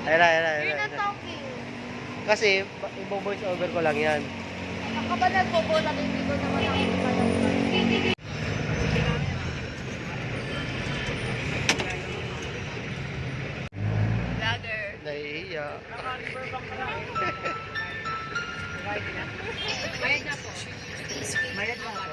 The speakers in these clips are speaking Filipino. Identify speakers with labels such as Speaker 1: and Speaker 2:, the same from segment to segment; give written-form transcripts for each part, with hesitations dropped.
Speaker 1: Ayun na, ayun na, ayun
Speaker 2: You're
Speaker 1: na.
Speaker 2: not talking.
Speaker 1: Kasi, ibo-voice over ko lang yan.
Speaker 2: Ako ba nagbobola at hindi ko naman nakikita yung vlogger.
Speaker 1: Nahihiya.
Speaker 2: Bayad na po. Bayad na po.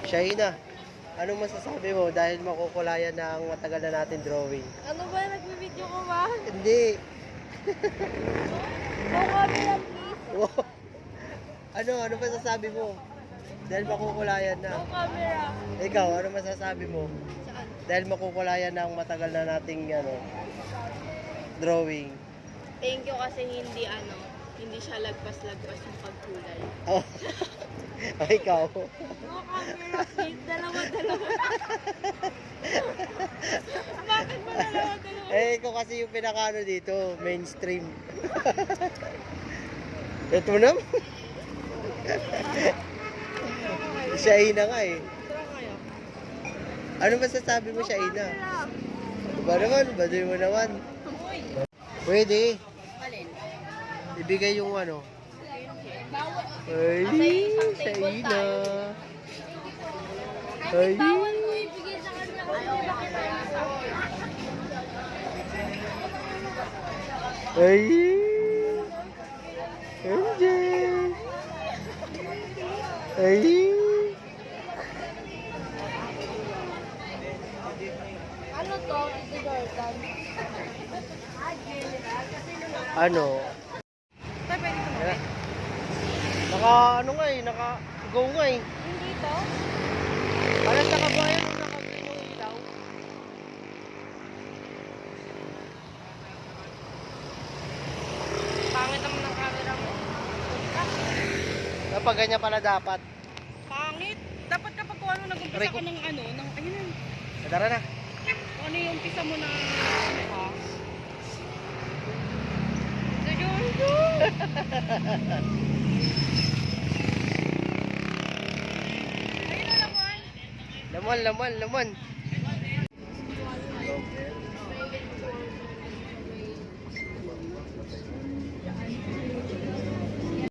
Speaker 1: Shaina, anong masasabi mo dahil makukulayan na ang matagal na natin drawing?
Speaker 2: Ano ba? Nagbibideo ko ba?
Speaker 1: Hindi.
Speaker 2: No camera, please.
Speaker 1: Ano masasabi mo? Dahil makukulayan na.
Speaker 2: No camera.
Speaker 1: Ikaw, ano masasabi mo?
Speaker 2: Saan?
Speaker 1: Dahil makukulayan na ang matagal na nating drawing.
Speaker 2: Thank you kasi hindi siya lagpas-lagpas yung pagkulay.
Speaker 1: Oh. Ay, ikaw.
Speaker 2: No camera, please. Dalawa-dalawa. Bakit mo dalawa-dalawa?
Speaker 1: Eh, ikaw kasi yung pinakano dito, mainstream. Ito na. Shaina nga eh.
Speaker 2: Tara kayo.
Speaker 1: Ano masasabi mo, Shaina? Ba naman? Baduy mo naman.
Speaker 2: Uy!
Speaker 1: Pwede.
Speaker 2: Alin?
Speaker 1: Ibigay yung ano.
Speaker 2: Bawal.
Speaker 1: Ay,
Speaker 2: Isang table
Speaker 1: Shaina.
Speaker 2: tayo.
Speaker 1: Ay.
Speaker 2: Bawal mo ibigay sa kanya.
Speaker 1: Ay. Angel. Ay.
Speaker 2: Ano to? Tito Jordan?
Speaker 1: Ano?
Speaker 2: Tay, pwede ko
Speaker 1: Naka-go nga eh.
Speaker 2: Hindi to?
Speaker 1: Parang nakabuhayan nung naka-green yung ilaw.
Speaker 2: Pangit naman ng camera mo.
Speaker 1: Kapag ganyan pala dapat.
Speaker 2: Pangit? Dapat kapag kung ano nag-umpisa
Speaker 1: Aray ko.
Speaker 2: ka ng ayun
Speaker 1: Tara na.
Speaker 2: kung ano yung umpisa mo na Tito Jordan! Ayun na naman!
Speaker 1: Laman.